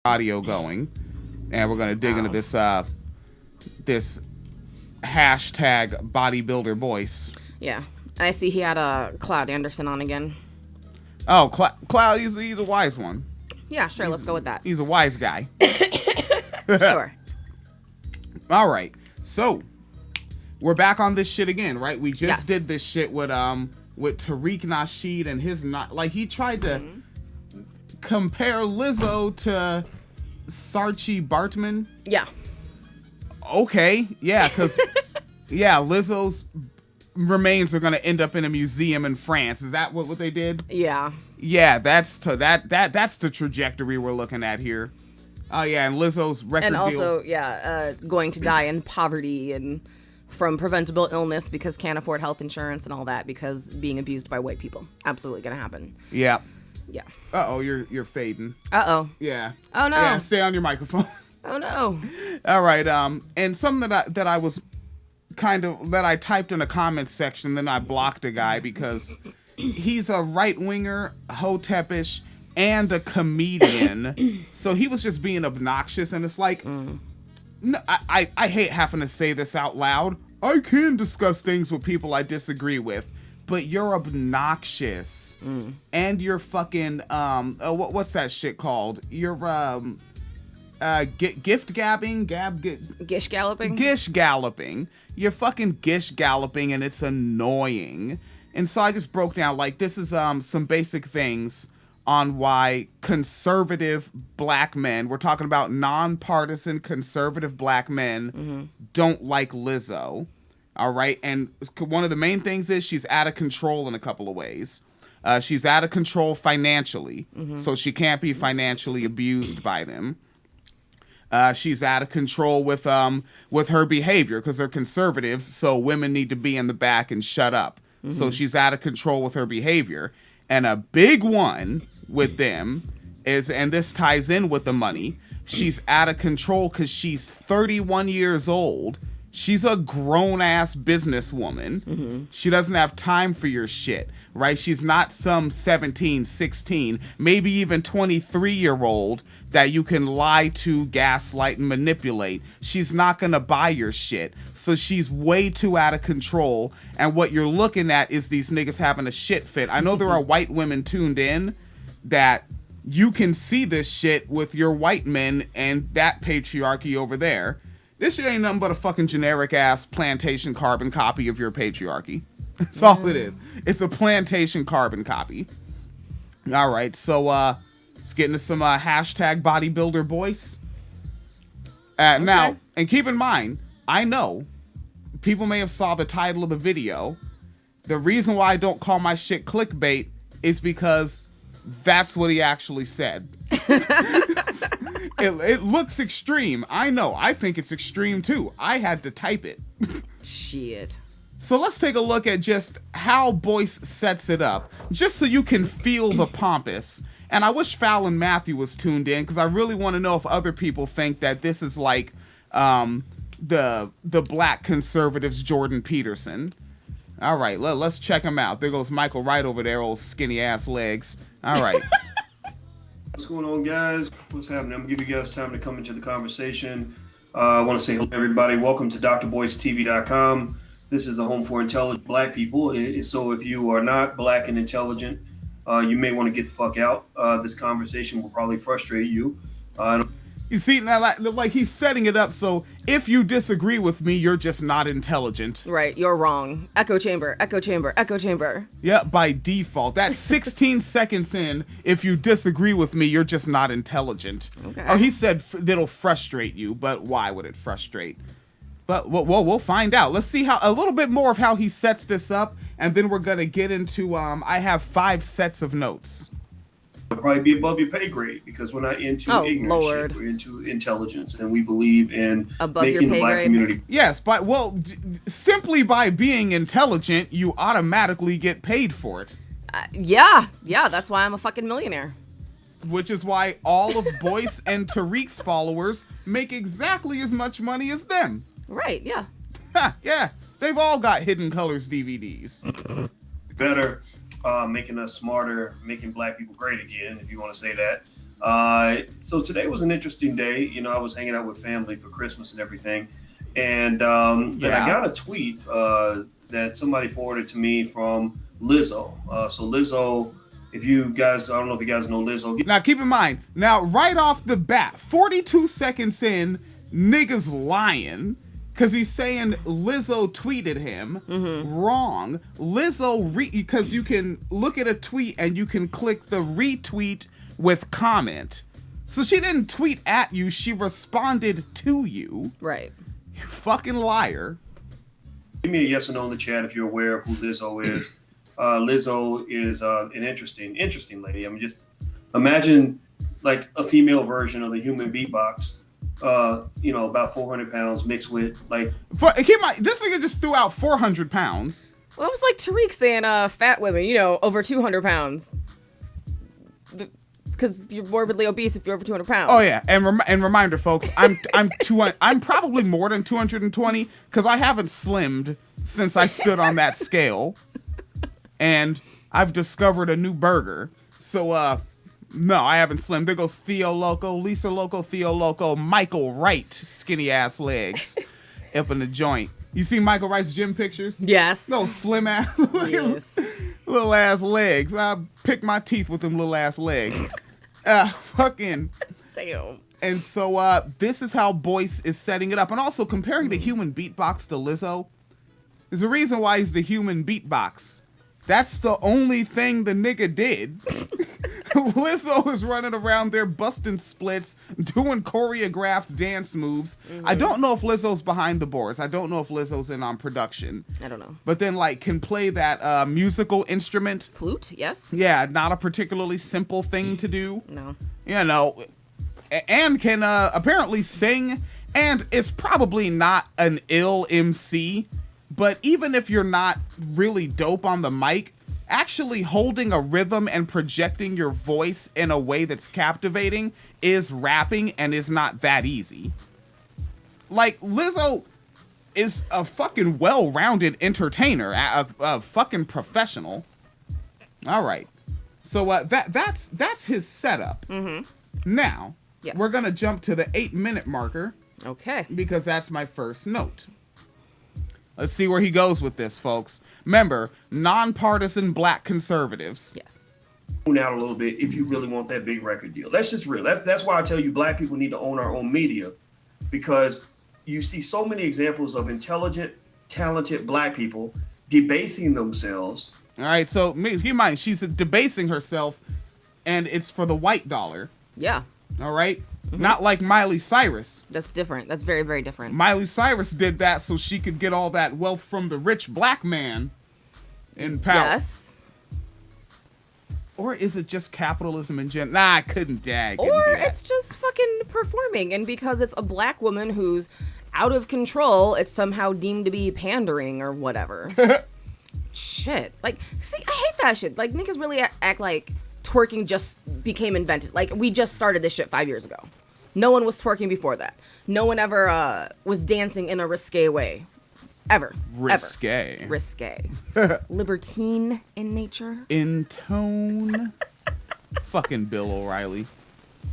audio going, and we're gonna dig into this hashtag bodybuilder Boyce. Yeah, I see he had Cloud Anderson on again. Oh, Cloud, he's a wise one. Yeah, sure, let's go with that. He's a wise guy. Sure. All right, so we're back on this shit again, right? We just did this shit with Tariq Nasheed and his he tried to compare Lizzo to Saartjie Baartman. Yeah. Okay, yeah, because Lizzo's remains are gonna end up in a museum in France. Is that what they did? Yeah. Yeah, that's the trajectory we're looking at here. Oh yeah, and Lizzo's record and also, deal. Going to die in poverty and from preventable illness because can't afford health insurance and all that because being abused by white people. Absolutely gonna happen. Yeah. Yeah. Uh-oh, you're fading. Uh-oh. Yeah. Oh no. Yeah, stay on your microphone. Oh no. All right, and something that I typed in a comment section, then I blocked a guy because he's a right-winger, hotepish, and a comedian. So he was just being obnoxious, and it's like, no, I hate having to say this out loud. I can discuss things with people I disagree with, but you're obnoxious. And you're fucking, what's that shit called? You're, gift gabbing? Gish galloping? Gish galloping. You're fucking gish galloping, and it's annoying. And so I just broke down, this is some basic things on why conservative black men, we're talking about nonpartisan conservative black men, don't like Lizzo. All right? And one of the main things is she's out of control in a couple of ways. She's out of control financially, so she can't be financially abused by them. She's out of control with her behavior because they're conservatives, so women need to be in the back and shut up. So she's out of control with her behavior. And a big one with them is, and this ties in with the money, she's out of control because she's 31 years old. She's a grown-ass businesswoman. She doesn't have time for your shit, right? She's not some 17, 16, maybe even 23-year-old that you can lie to, gaslight, and manipulate. She's not going to buy your shit. So she's way too out of control. And what you're looking at is these niggas having a shit fit. I know there are white women tuned in that you can see this shit with your white men and that patriarchy over there. This shit ain't nothing but a fucking generic-ass plantation carbon copy of your patriarchy. That's all it is. It's a plantation carbon copy. All right, so let's get into some hashtag bodybuilder Boyce. Okay. Now, and keep in mind, I know people may have saw the title of the video. The reason why I don't call my shit clickbait is because that's what he actually said. It looks extreme. I know. I think it's extreme too. I had to type it. Shit. So let's take a look at just how Boyce sets it up, just so you can feel the pompous. And I wish Fallon Matthew was tuned in, because I really want to know if other people think that this is like the black conservatives Jordan Peterson. All right, let's check him out. There goes Michael Wright over there, old skinny ass legs. All right. What's going on, guys? What's happening? I'm going to give you guys time to come into the conversation. I want to say hello, everybody. Welcome to drboycetv.com. This is the home for intelligent black people. So if you are not black and intelligent, you may want to get the fuck out. This conversation will probably frustrate you. You see, now, like he's setting it up so if you disagree with me, you're just not intelligent. Right, you're wrong. Echo chamber, echo chamber, echo chamber. Yeah, by default. That's 16 seconds in. If you disagree with me, you're just not intelligent. Okay. Oh, he said that'll frustrate you, but why would it frustrate? But we'll find out. Let's see a little bit more of how he sets this up, and then we're gonna get into. I have 5 sets of notes. It'll probably be above your pay grade because we're not into ignorant shit. We're into intelligence, and we believe in making the black community. Yes, but simply by being intelligent, you automatically get paid for it. Yeah, that's why I'm a fucking millionaire. Which is why all of Boyce and Tariq's followers make exactly as much money as them. Right, yeah. Yeah, they've all got Hidden Colors DVDs. Better, making us smarter, making black people great again, if you want to say that. So today was an interesting day. You know, I was hanging out with family for Christmas and everything. And then I got a tweet that somebody forwarded to me from Lizzo. So Lizzo, if you guys, I don't know if you guys know Lizzo. Now, keep in mind, right off the bat, 42 seconds in, niggas lying. Because he's saying Lizzo tweeted him. Wrong. Lizzo, because you can look at a tweet and you can click the retweet with comment. So she didn't tweet at you, she responded to you. Right. You fucking liar. Give me a yes or no in the chat if you're aware of who Lizzo is. Lizzo is an interesting lady. I mean, just imagine like a female version of the human beatbox. You know, about 400 pounds mixed with like. Keep in mind, this nigga just threw out 400 pounds. Well, it was like Tariq saying fat women, you know, over 200 pounds. Because you're morbidly obese if you're over 200 pounds. Oh yeah, and reminder, folks, I'm probably more than 220 because I haven't slimmed since I stood on that scale, and I've discovered a new burger. So no, I haven't slimmed. There goes Theo Loco, Lisa Loco, Theo Loco, Michael Wright, skinny ass legs, up in the joint. You see Michael Wright's gym pictures? Yes. No slim ass, Yes. little ass legs. I pick my teeth with them little ass legs. Fucking Damn. And so this is how Boyce is setting it up. And also comparing the human beatbox to Lizzo. There's a reason why he's the human beatbox. That's the only thing the nigga did. Lizzo is running around there busting splits, doing choreographed dance moves. I don't know if Lizzo's behind the boards. I don't know if Lizzo's in on production. I don't know. But then like can play that musical instrument. Flute, yes. Yeah, not a particularly simple thing to do. No. You know, and can apparently sing, and is probably not an ill MC, but even if you're not really dope on the mic, actually holding a rhythm and projecting your voice in a way that's captivating is rapping and is not that easy. Like, Lizzo is a fucking well-rounded entertainer, a fucking professional. All right. So that's his setup. Now, Yes. we're going to jump to the 8-minute marker Okay. because that's my first note. Let's see where he goes with this, folks. Remember, nonpartisan black conservatives. Yes. Tune out a little bit if you really want that big record deal. That's just real. That's why I tell you black people need to own our own media, because you see so many examples of intelligent, talented black people debasing themselves. All right, so keep in mind, she's debasing herself, and it's for the white dollar. Yeah. All right? Not like Miley Cyrus. That's different. That's very, very different. Miley Cyrus did that so she could get all that wealth from the rich black man in power. Yes. Or is it just capitalism in general? Nah, I couldn't dag. Or it's just fucking performing, and because it's a black woman who's out of control, it's somehow deemed to be pandering or whatever. Shit. Like, see, I hate that shit. Like, niggas really act like twerking just became invented. Like, we just started this shit 5 years ago. No one was twerking before that. No one ever was dancing in a risque way. Ever. Risque. Ever. Risque. Libertine in nature. In tone. Fucking Bill O'Reilly.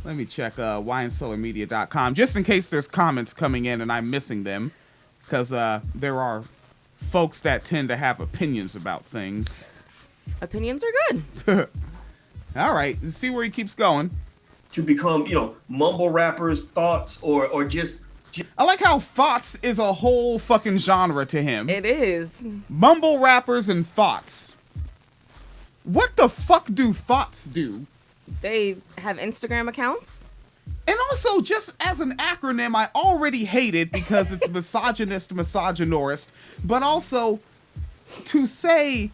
Let me check winecellarmedia.com just in case there's comments coming in and I'm missing them, because there are folks that tend to have opinions about things. Opinions are good. All right, let's see where he keeps going. To become, mumble rappers, thoughts, or just I like how thoughts is a whole fucking genre to him. It is. Mumble rappers and thoughts. What the fuck do thoughts do? They have Instagram accounts. And also, just as an acronym, I already hate it because it's misonorist, but also, to say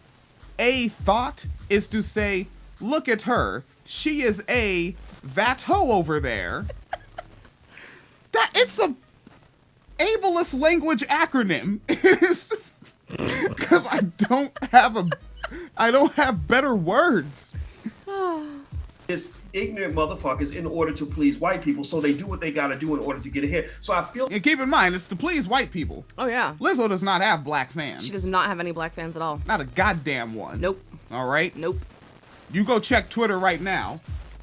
a thought is to say, look at her. She is that hoe over there. It's a ableist language acronym. It is because I don't have better words. It's ignorant motherfuckers in order to please white people, so they do what they gotta do in order to get ahead. So I feel. And keep in mind, it's to please white people. Oh yeah. Lizzo does not have black fans. She does not have any black fans at all. Not a goddamn one. Nope. All right. Nope. You go check Twitter right now.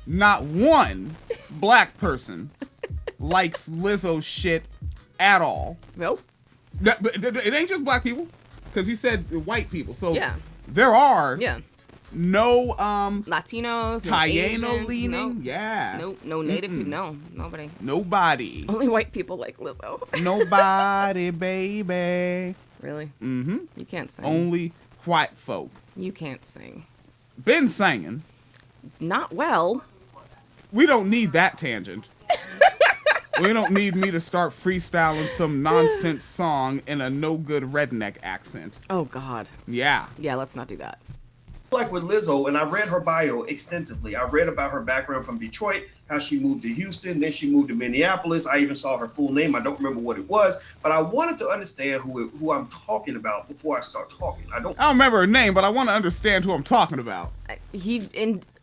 not one black person likes Lizzo shit at all. Nope. But it ain't just black people, because he said white people. So Yeah. there are Yeah. no Latinos, no Taino Asians, leaning. no, Yeah. no native people. No, nobody. Nobody. Only white people like Lizzo. Nobody, baby. Really? Mm-hmm. You can't sing. Only white folk. You can't sing. Been singing. Not well. We don't need that tangent. We don't need me to start freestyling some nonsense song in a no good redneck accent. Oh, God. Yeah. Yeah, let's not do that. Like with Lizzo, and I read her bio extensively. I read about her background from Detroit, how she moved to Houston, then she moved to Minneapolis. I even saw her full name. I don't remember what it was, but I wanted to understand who I'm talking about before I start talking. I don't remember her name, but I want to understand who I'm talking about. He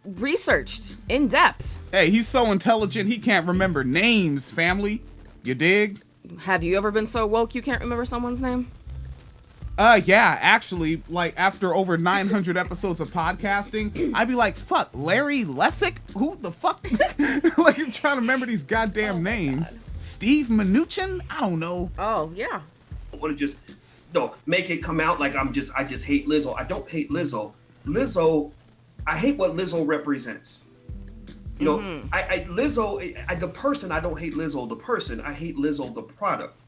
researched in depth. Hey, he's so intelligent, he can't remember names, family. You dig? Have you ever been so woke you can't remember someone's name? Yeah, actually, like, after over 900 episodes of podcasting, I'd be like, fuck, Larry Lessig? Who the fuck? Like, I'm trying to remember these goddamn names. God. Steve Mnuchin? I don't know. Oh, yeah. I want to just, make it come out like I just hate Lizzo. I don't hate Lizzo. I hate what Lizzo represents. You know, Lizzo, the person, I don't hate Lizzo, the person, I hate Lizzo, the product.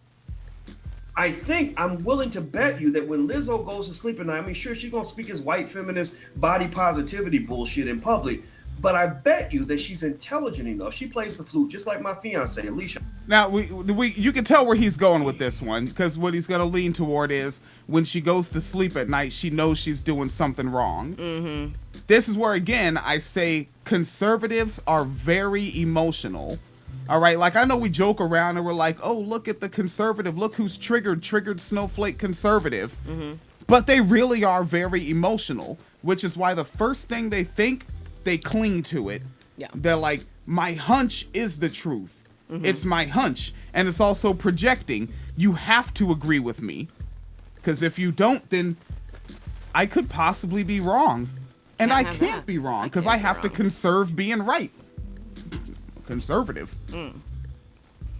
I think I'm willing to bet you that when Lizzo goes to sleep at night, I mean, sure, she's going to speak as white feminist body positivity bullshit in public, but I bet you that she's intelligent enough. She plays the flute just like my fiance, Alicia. Now, you can tell where he's going with this one, because what he's going to lean toward is when she goes to sleep at night, she knows she's doing something wrong. Mm-hmm. This is where, again, I say conservatives are very emotional. All right, like I know we joke around and we're like, oh, look at the conservative. Look who's triggered snowflake conservative. Mm-hmm. But they really are very emotional, which is why the first thing they think, they cling to it. Yeah. They're like, my hunch is the truth. Mm-hmm. It's my hunch. And it's also projecting. You have to agree with me. Because if you don't, then I could possibly be wrong. And I can't be wrong because I have to conserve being right. Conservative.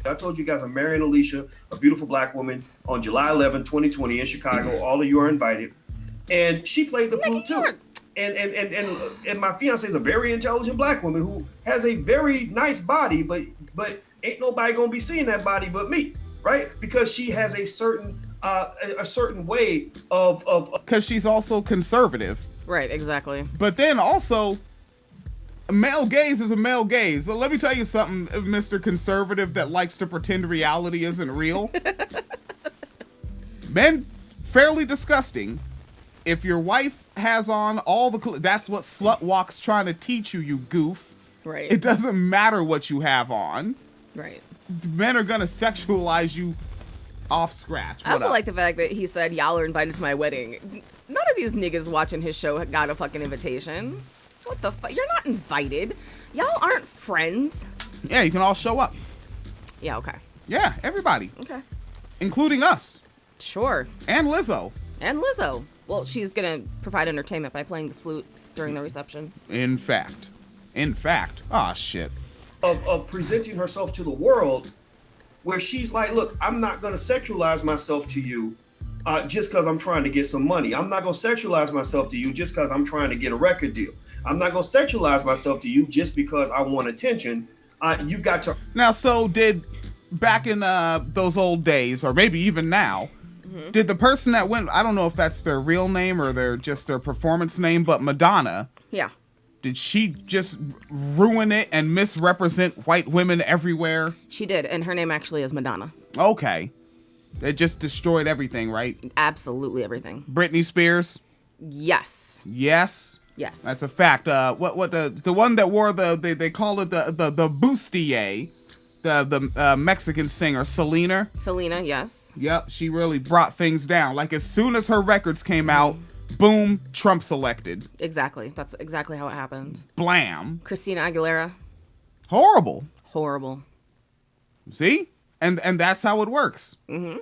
I told you guys I'm marrying Alicia, a beautiful black woman, on July 11, 2020 in Chicago. All of you are invited. And she played the flute too. And my fiance is a very intelligent black woman who has a very nice body, but ain't nobody gonna be seeing that body but me, right? Because she has a certain way of because she's also conservative. Right, exactly. But then also, male gaze is a male gaze. So let me tell you something, Mr. Conservative that likes to pretend reality isn't real. Men, fairly disgusting. If your wife has on all the... That's what Slut Walk's trying to teach you, you goof. Right. It doesn't matter what you have on. Right. Men are going to sexualize you off scratch. I also like the fact that he said, y'all are invited to my wedding. None of these niggas watching his show got a fucking invitation. What the fuck? You're not invited. Y'all aren't friends. Yeah, you can all show up. Yeah, okay. Yeah, everybody. Okay. Including us. Sure. And Lizzo. Well, she's going to provide entertainment by playing the flute during the reception. In fact. Ah, shit. Of presenting herself to the world where she's like, look, I'm not going to sexualize myself to you just because I'm trying to get some money. I'm not going to sexualize myself to you just because I'm trying to get a record deal. I'm not going to sexualize myself to you just because I want attention. You got to... Now, so did back in those old days, or maybe even now, did the person that went, I don't know if that's their real name or their performance name, but Madonna. Yeah. Did she just ruin it and misrepresent white women everywhere? She did, and her name actually is Madonna. Okay. It just destroyed everything, right? Absolutely everything. Britney Spears? Yes. Yes? Yes. That's a fact. What the one that wore they call it the bustier, the Mexican singer, Selena, yes. Yep, she really brought things down. Like as soon as her records came out, boom, Trump's elected. Exactly. That's exactly how it happened. Blam. Christina Aguilera. Horrible. Horrible. See? And that's how it works. Mm-hmm.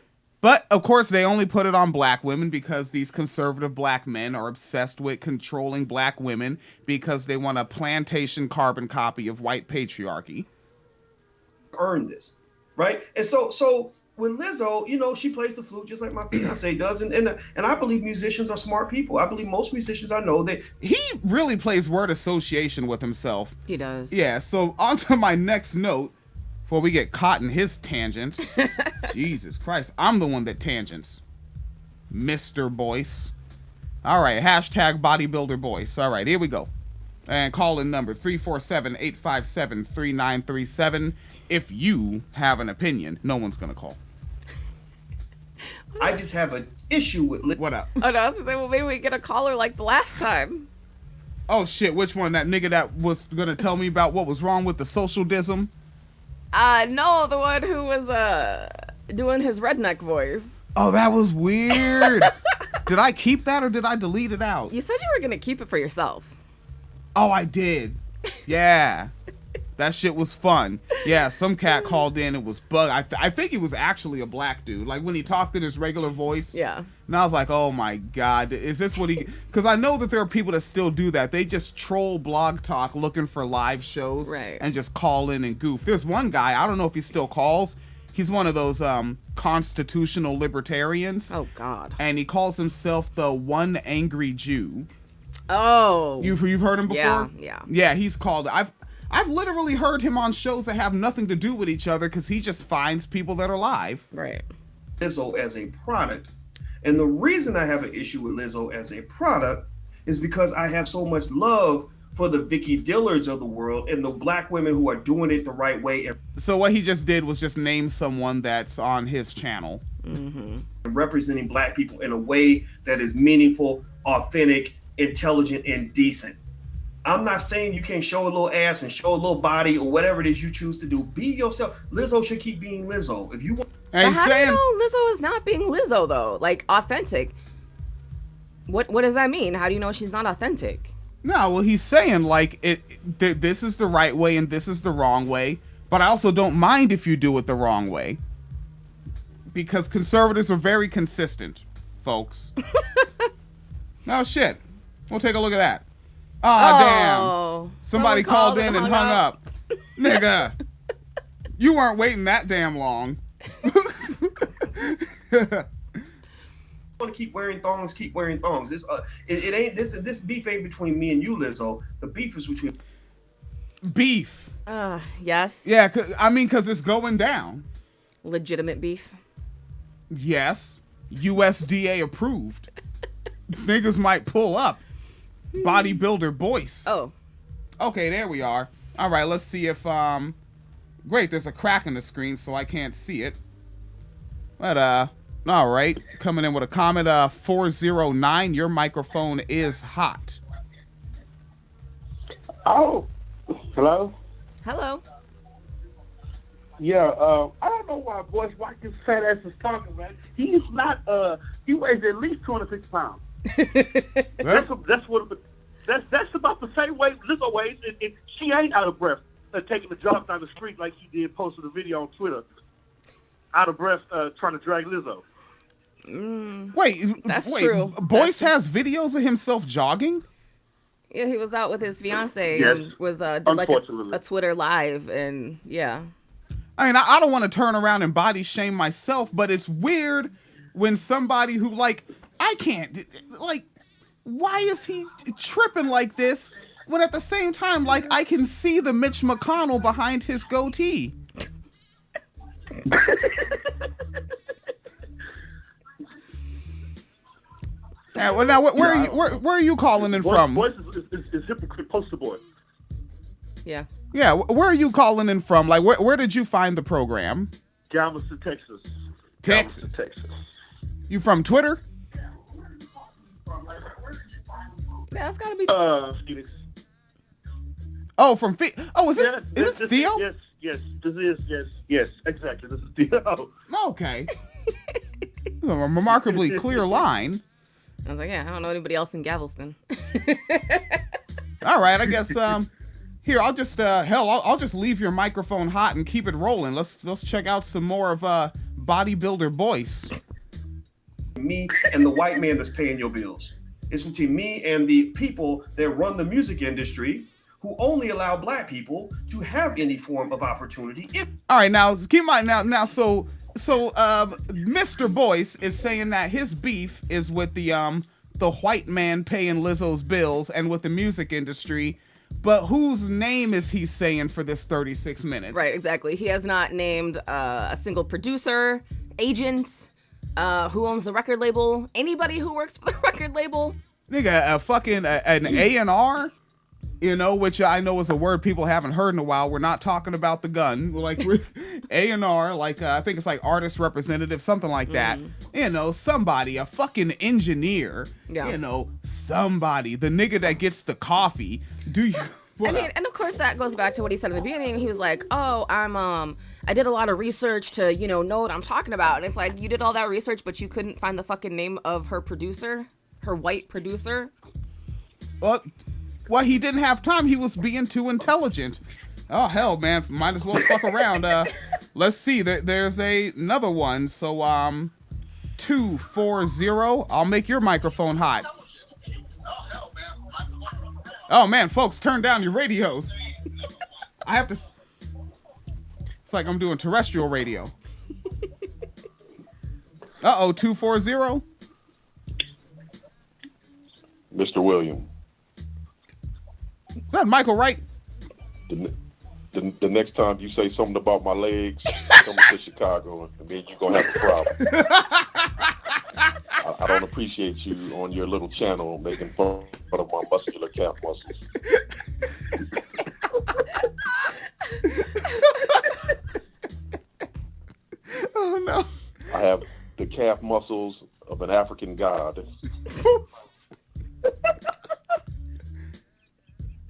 But, of course, they only put it on black women because these conservative black men are obsessed with controlling black women because they want a plantation carbon copy of white patriarchy. Earn this, right? And so when Lizzo, you know, she plays the flute just like my fiance does, and I believe musicians are smart people. I believe most musicians I know that he really plays word association with himself. He does. Yeah, so on to my next note before we get caught in his tangent. Jesus Christ, I'm the one that tangents. Mr. Boyce. All right, hashtag bodybuilder Boyce. All right, here we go. And call in number 347-857-3937 if you have an opinion. No one's going to call. I just have an issue with What up? Oh, no, I was going to say, well, maybe we get a caller like the last time. Oh, shit, which one? That nigga that was going to tell me about what was wrong with the social dism? No, the one who was doing his redneck voice. Oh, that was weird. Did I keep that or did I delete it out? You said you were gonna keep it for yourself. Oh, I did. Yeah. That shit was fun. Yeah, some cat called in and was bug. I think he was actually a black dude. Like when he talked in his regular voice. Yeah. And I was like, oh my God, is this what he... Because I know that there are people that still do that. They just troll Blog Talk looking for live shows. Right. And just call in and goof. There's one guy, I don't know if he still calls. He's one of those constitutional libertarians. Oh, God. And he calls himself the One Angry Jew. Oh. You've heard him before? Yeah. Yeah, he's called... I've literally heard him on shows that have nothing to do with each other because he just finds people that are live. Right. Lizzo as a product. And the reason I have an issue with Lizzo as a product is because I have so much love for the Vicky Dillards of the world and the black women who are doing it the right way. So what he just did was just name someone that's on his channel. And representing black people in a way that is meaningful, authentic, intelligent, and decent. I'm not saying you can't show a little ass and show a little body or whatever it is you choose to do. Be yourself. Lizzo should keep being Lizzo. If you want. And But how do you know Lizzo is not being Lizzo, though? Like, authentic. What does that mean? How do you know she's not authentic? No, well, he's saying, like, this is the right way and this is the wrong way. But I also don't mind if you do it the wrong way. Because conservatives are very consistent, folks. Oh, shit. We'll take a look at that. Oh, damn. Somebody called in and hung up. Nigga, you weren't waiting that damn long. Want to keep wearing thongs, keep wearing thongs. It ain't this beef ain't between me and you, Lizzo. The beef is between Beef. Yes. Yeah, because it's going down. Legitimate beef. Yes. USDA approved. Niggas might pull up. Bodybuilder Boyce. Oh. Okay, there we are. All right, let's see if great, there's a crack in the screen so I can't see it. But all right, coming in with a comment 409, your microphone is hot. Oh. Hello? Hello. Yeah, I don't know why Boyce Watkins fat ass is talking, man. He's not he weighs at least 250 pounds. That's about the same weight Lizzo weighs, and she ain't out of breath taking the jog down the street like she did, posted a video on Twitter. Out of breath trying to drag Lizzo. Wait, true. Boyce has videos of himself jogging? Yeah, he was out with his fiance Yes. and was did like a Twitter live, and yeah. I mean, I don't want to turn around and body shame myself, but it's weird when somebody who, like, I can't, like, why is he tripping like this when at the same time, like, I can see the Mitch McConnell behind his goatee? Yeah, well, now, where are you calling in from? Boyce is hypocrite poster boy. Yeah. Yeah, where are you calling in from? Like, where did you find the program? Galveston, Texas. Texas. Galveston, Texas. You from Twitter? Yeah, that's gotta be. Phoenix. Oh, from Oh, is this Theo? Yes, yes, exactly. This is Theo. Okay. A remarkably clear line. I was like, yeah, I don't know anybody else in Galveston. All right, I guess here I'll just I'll just leave your microphone hot and keep it rolling. Let's check out some more of bodybuilder Boyce. me and the white man that's paying your bills. It's between me and the people that run the music industry who only allow black people to have any form of opportunity. All right, now keep in mind so Mr. Boyce is saying that his beef is with the white man paying Lizzo's bills and with the music industry, but whose name is he saying for this 36 minutes? Right, exactly. He has not named a single producer, agent, who owns the record label, anybody who works for the record label. Nigga, an A&R, which I know is a word people haven't heard in a while. We're not talking about the gun. Like, A&R, like, I think it's like artist representative, something like that. Somebody, a fucking engineer, somebody, the nigga that gets the coffee. And of course that goes back to what he said in the beginning. He was like, oh, I did a lot of research to, know what I'm talking about. And it's like, you did all that research, but you couldn't find the fucking name of her producer, her white producer. Well, he didn't have time. He was being too intelligent. Oh, hell, man. Might as well fuck around. Let's see. There's another one. So, 240. I'll make your microphone hot. Oh, man, folks, turn down your radios. I have to... It's like I'm doing terrestrial radio. 240. Mr. William. Is that Michael Wright? The next time you say something about my legs, coming to Chicago, and then you're gonna have a problem. I don't appreciate you on your little channel making fun of my muscular calf muscles. Oh no! I have the calf muscles of an African god.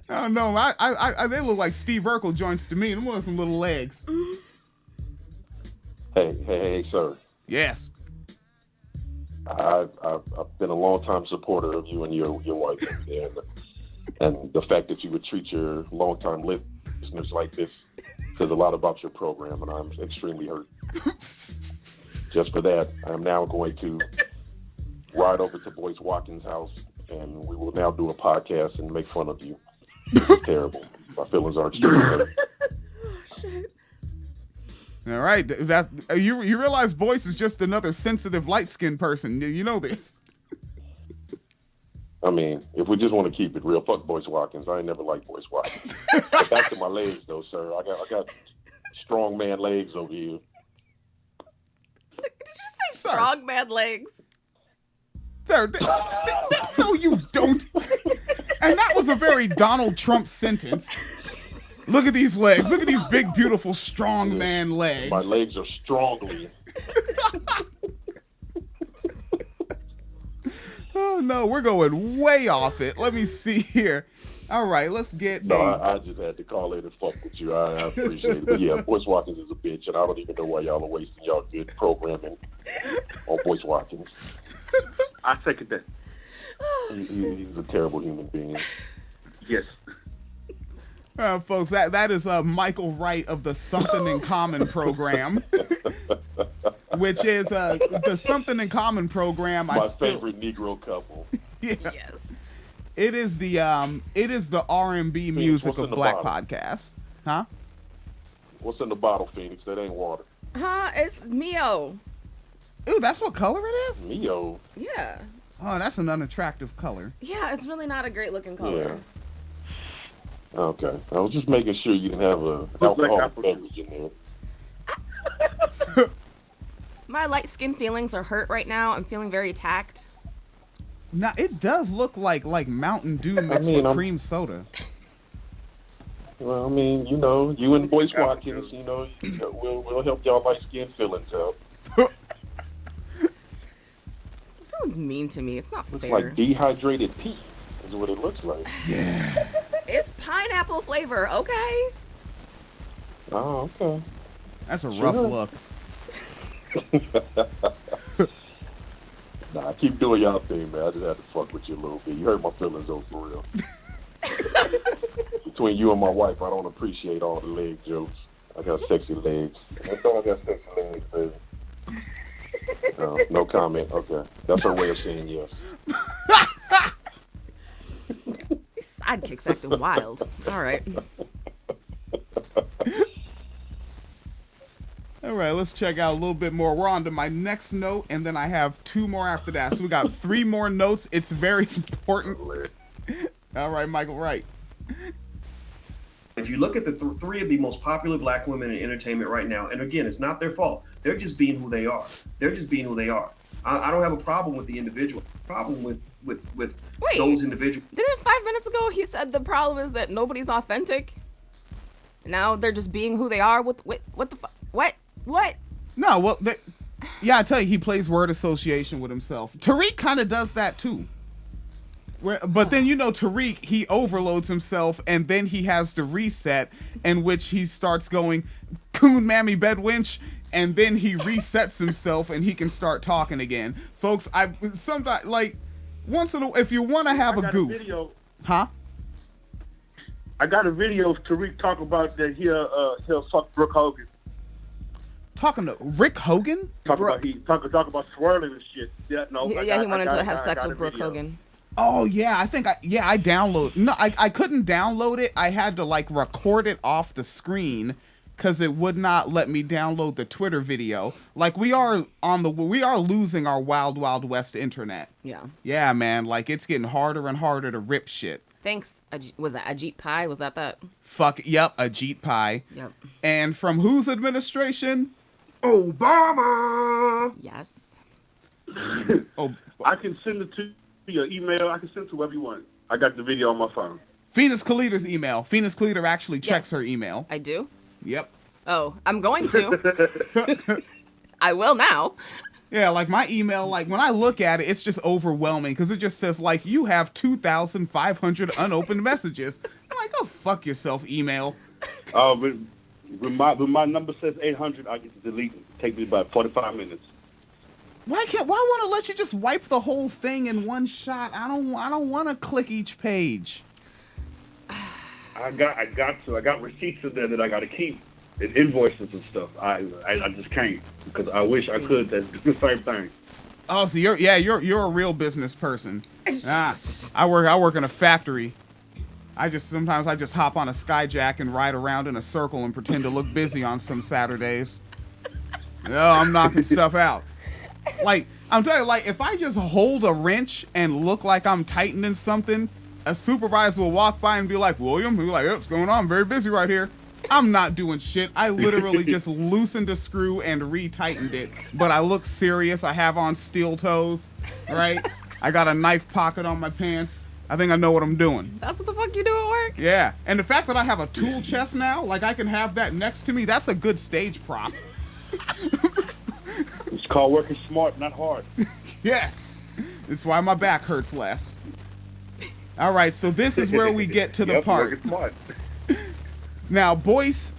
Oh no! I they look like Steve Urkel joints to me. Them want some little legs. Hey, sir. Yes. I've been a long-time supporter of you and your wife, and the fact that you would treat your long-time listeners like this says a lot about your program, and I'm extremely hurt. Just for that, I am now going to ride over to Boyce Watkins' house, and we will now do a podcast and make fun of you. This is terrible. My feelings are extremely hurt. Oh, shit. All right, you realize Boyce is just another sensitive, light-skinned person. You know this. I mean, if we just want to keep it real, fuck Boyce Watkins. I ain't never liked Boyce Watkins. But back to my legs, though, sir. I got strong man legs over here. Did you say strong man legs? Sir, no, you don't. And that was a very Donald Trump sentence. Look at these legs. Look at these big, beautiful, strong man legs. My legs are strongly. Oh, no, we're going way off it. Let me see here. All right, let's get... No, I just had to call in and fuck with you. I appreciate it. But yeah, Boyce Watkins is a bitch, and I don't even know why y'all are wasting y'all good programming on Boyce Watkins. I second that. He's a terrible human being. Yes. Folks, that is Michael Wright of the Something in Common program, which is the Something in Common program. My favorite Negro couple. Yeah. Yes. It is the R&B music of black podcasts. Huh? What's in the bottle, Phoenix? That ain't water. It's Mio. Ooh, that's what color it is? Mio. Yeah. Oh, that's an unattractive color. Yeah, it's really not a great looking color. Yeah. Okay. I was just making sure you didn't have an alcoholic beverage in there. My light skin feelings are hurt right now. I'm feeling very attacked. Now, it does look like Mountain Dew mixed with cream soda. Well, I mean, you and Boyce Watkins, we'll help y'all light skin feelings out. Everyone's mean to me. It's not It's fair. like dehydrated pea is what it looks like. Yeah. It's pineapple flavor, okay? Oh, okay. That's a rough look. Nah, keep doing y'all thing, man. I just had to fuck with you a little bit. You hurt my feelings, though, for real. Between you and my wife, I don't appreciate all the leg jokes. I got sexy legs. I know I got sexy legs, baby. No comment. Okay, that's her way of saying yes. These sidekicks acting wild. All right. All right, let's check out a little bit more. We're on to my next note, and then I have 2 more after that. So we got 3 more notes. It's very important. All right, Michael Wright. If you look at the 3 of the most popular black women in entertainment right now, and again, it's not their fault. They're just being who they are. They're just being who they are. I don't have a problem with the individual. Problem with those individuals. Didn't 5 minutes ago he said the problem is that nobody's authentic? Now they're just being who they are. What the fuck? What? No, well, yeah, I tell you, he plays word association with himself. Tariq kind of does that too. But then, Tariq, he overloads himself, and then he has to reset, in which he starts going, coon mammy bedwinch, and then he resets himself, and he can start talking again. Folks, sometimes, like, once in a while, if you want to have a goof. Huh? I got a video of Tariq talking about that he'll fuck Brooke Hogan. Talking to Rick Hogan? Talk about swirling and shit. Yeah, no. He wanted to have sex with Brooke Hogan. Oh yeah, I downloaded. No, I couldn't download it. I had to record it off the screen because it would not let me download the Twitter video. Like we are losing our wild west internet. Yeah. Yeah, man. Like it's getting harder and harder to rip shit. Thanks. Was that Ajit Pai? Was that? Fuck. Yep. Ajit Pai. Yep. And from whose administration? Obama. Yes. Oh. I can send it to your email. I can send it to whoever you want. I got the video on my phone. Phoenix Kalita's email. Phoenix Kalita actually checks her email. I do? Yep. Oh, I'm going to. I will now. Yeah, like my email, like when I look at it, it's just overwhelming because it just says you have 2,500 unopened messages. I'm like, go fuck yourself, email. When my number says 800, I get to delete it. Take me about 45 minutes. Why won't it let you just wipe the whole thing in one shot? I don't want to click each page. I got receipts in there that I got to keep, and invoices and stuff. I just can't because I wish I could. That's the same thing. Oh, so you're a real business person. I work in a factory. Sometimes I just hop on a Skyjack and ride around in a circle and pretend to look busy on some Saturdays. No, I'm knocking stuff out. Like, I'm telling you, if I just hold a wrench and look like I'm tightening something, a supervisor will walk by and be like, William, we're like, what's going on? I'm very busy right here. I'm not doing shit. I literally just loosened a screw and retightened it. But I look serious. I have on steel toes, right? I got a knife pocket on my pants. I think I know what I'm doing. That's what the fuck you do at work? Yeah. And the fact that I have a tool chest now, I can have that next to me, that's a good stage prop. It's called working smart, not hard. Yes. It's why my back hurts less. All right, so this is where we get to the part. Working smart. Now, Boyce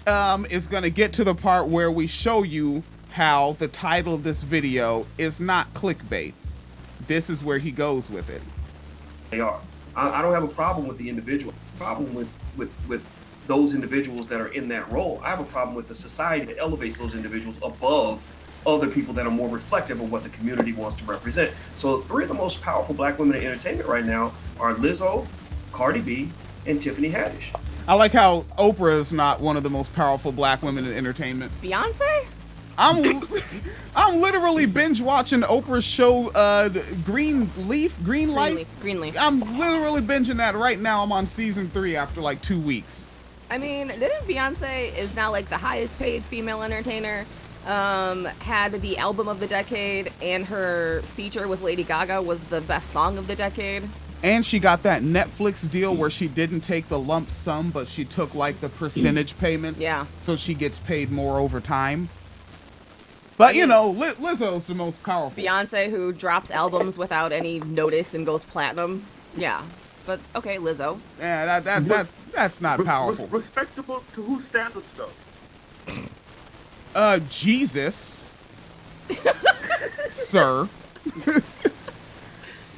is going to get to the part where we show you how the title of this video is not clickbait. This is where he goes with it. They are. I don't have a problem with the individual. Problem with those individuals that are in that role. I have a problem with the society that elevates those individuals above other people that are more reflective of what the community wants to represent. So 3 of the most powerful black women in entertainment right now are Lizzo, Cardi B, and Tiffany Haddish. I like how Oprah is not one of the most powerful black women in entertainment. Beyonce? I'm literally binge watching Oprah's show, Green Life. I'm literally binging that right now. I'm on season 3 after 2 weeks. I mean, didn't Beyonce is now the highest paid female entertainer? Had the album of the decade, and her feature with Lady Gaga was the best song of the decade. And she got that Netflix deal where she didn't take the lump sum, but she took the percentage payments. Yeah. So she gets paid more over time. But, Lizzo's the most powerful. Beyonce, who drops albums without any notice and goes platinum. Yeah. But, okay, Lizzo. Yeah, that's not powerful. Respectable to whose standards, though? Jesus. Sir.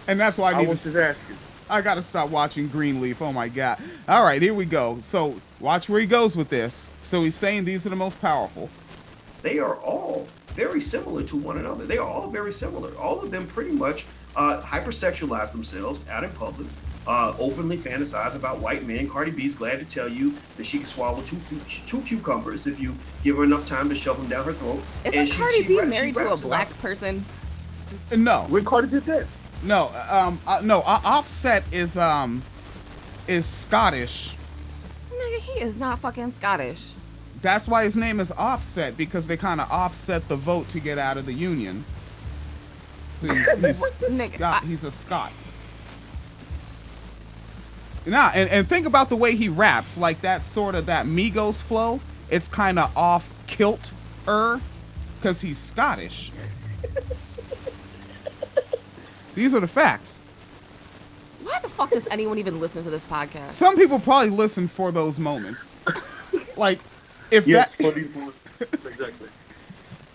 And that's why I gotta stop watching Greenleaf. Oh, my God. All right, here we go. So, watch where he goes with this. So, he's saying these are the most powerful. They are all very similar to one another. They are all very similar. All of them pretty much hypersexualize themselves out in public, openly fantasize about white men. Cardi B's glad to tell you that she can swallow two cucumbers if you give her enough time to shove them down her throat. Isn't Cardi B married to a black person? No. When Cardi did that? No. Offset is Scottish. Nigga, he is not fucking Scottish. That's why his name is Offset, because they kind of offset the vote to get out of the union. So he's a Scot. Nah, and think about the way he raps, like that sort of that Migos flow. It's kind of off kilt-er, because he's Scottish. These are the facts. Why the fuck does anyone even listen to this podcast? Some people probably listen for those moments. Like, if Yes, that... for these boys. Exactly.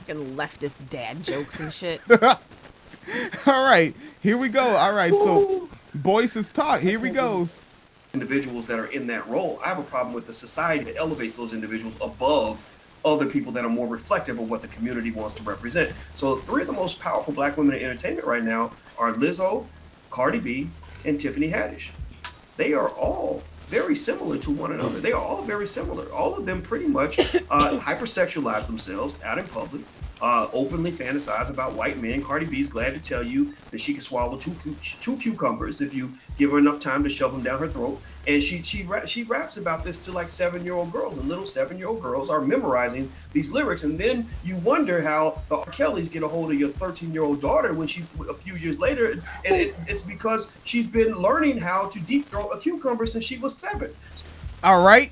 Fucking leftist dad jokes and shit. All right, here we go. All right, so Boyce's talk. Here we goes. Individuals that are in that role. I have a problem with the society that elevates those individuals above other people that are more reflective of what the community wants to represent. So 3 of the most powerful black women in entertainment right now are Lizzo, Cardi B, and Tiffany Haddish. They are all very similar to one another. They are all very similar. All of them pretty much hypersexualize themselves out in public, openly fantasize about white men. Cardi B's glad to tell you that she can swallow two cucumbers if you give her enough time to shove them down her throat. And she raps about this to like 7-year-old girls, and little 7-year-old girls are memorizing these lyrics. And then you wonder how the R. Kellys get a hold of your 13-year-old daughter when she's a few years later, and it's because she's been learning how to deep throat a cucumber since she was 7. All right.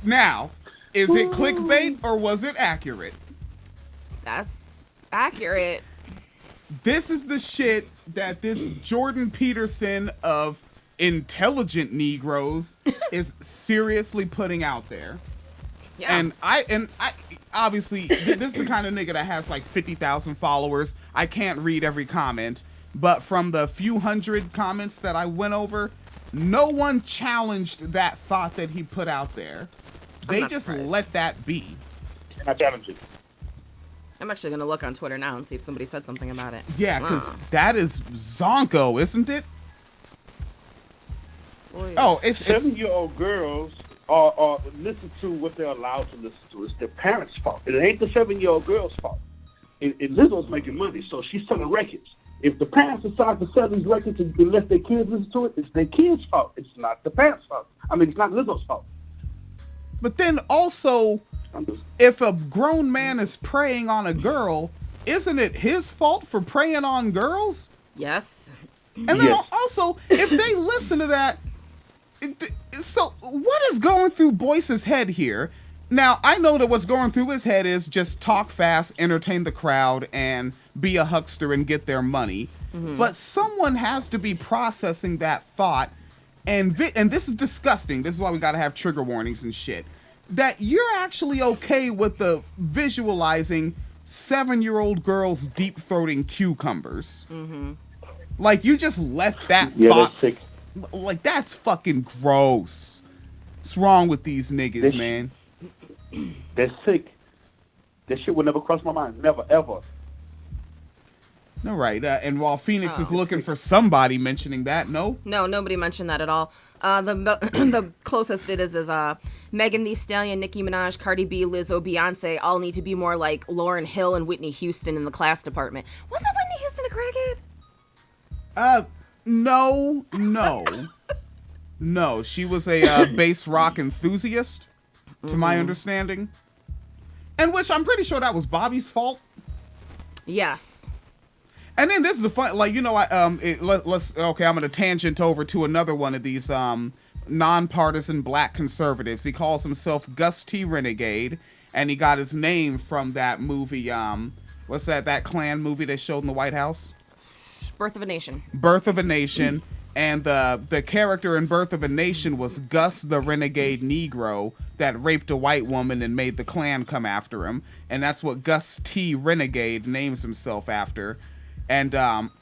Now, is it clickbait or was it accurate? That's accurate. This is the shit that this Jordan Peterson of intelligent Negroes is seriously putting out there. Yeah. And I obviously this is the kind of nigga that has like 50,000 followers. I can't read every comment, but from the few hundred comments that I went over, no one challenged that thought that he put out there. They just surprised. let that be. And I challenge you. I'm actually going to look on Twitter now and see if somebody said something about it. Yeah, because that is Zonko, isn't it? Boy. Oh, it's 7-year-old girls are listen to what they're allowed to listen to. It's their parents' fault. It ain't the 7-year-old girl's fault. And Lizzo's making money, so she's selling records. If the parents decide to sell these records and let their kids listen to it, it's their kids' fault. It's not the parents' fault. I mean, it's not Lizzo's fault. But then also, if a grown man is preying on a girl, isn't it his fault for preying on girls? Yes. And then also, if they listen to that, so what is going through Boyce's head here? Now, I know that what's going through his head is just talk fast, entertain the crowd, and be a huckster and get their money. Mm-hmm. But someone has to be processing that thought, and this is disgusting. This is why we gotta have trigger warnings and shit. That you're actually okay with the visualizing 7-year-old girls deep-throating cucumbers. Mm-hmm. Like, you just let that thought... Like, that's fucking gross. What's wrong with these niggas, man? They're sick. That shit would never cross my mind. Never, ever. All right. And while Phoenix is looking for somebody mentioning that, no? No, nobody mentioned that at all. The closest it is Megan Thee Stallion, Nicki Minaj, Cardi B, Lizzo, Beyonce all need to be more like Lauryn Hill and Whitney Houston in the class department. Wasn't Whitney Houston a crackhead? No. No, she was a bass rock enthusiast, to my understanding. And which I'm pretty sure that was Bobby's fault. Yes. And then this is the fun, like, you know, okay, I'm gonna tangent over to another one of these nonpartisan black conservatives. He calls himself Gus T. Renegade, and he got his name from that movie. What's that Klan movie they showed in the White House? Birth of a Nation. Birth of a Nation, and the character in Birth of a Nation was Gus the Renegade Negro that raped a white woman and made the Klan come after him, and that's what Gus T. Renegade names himself after. And and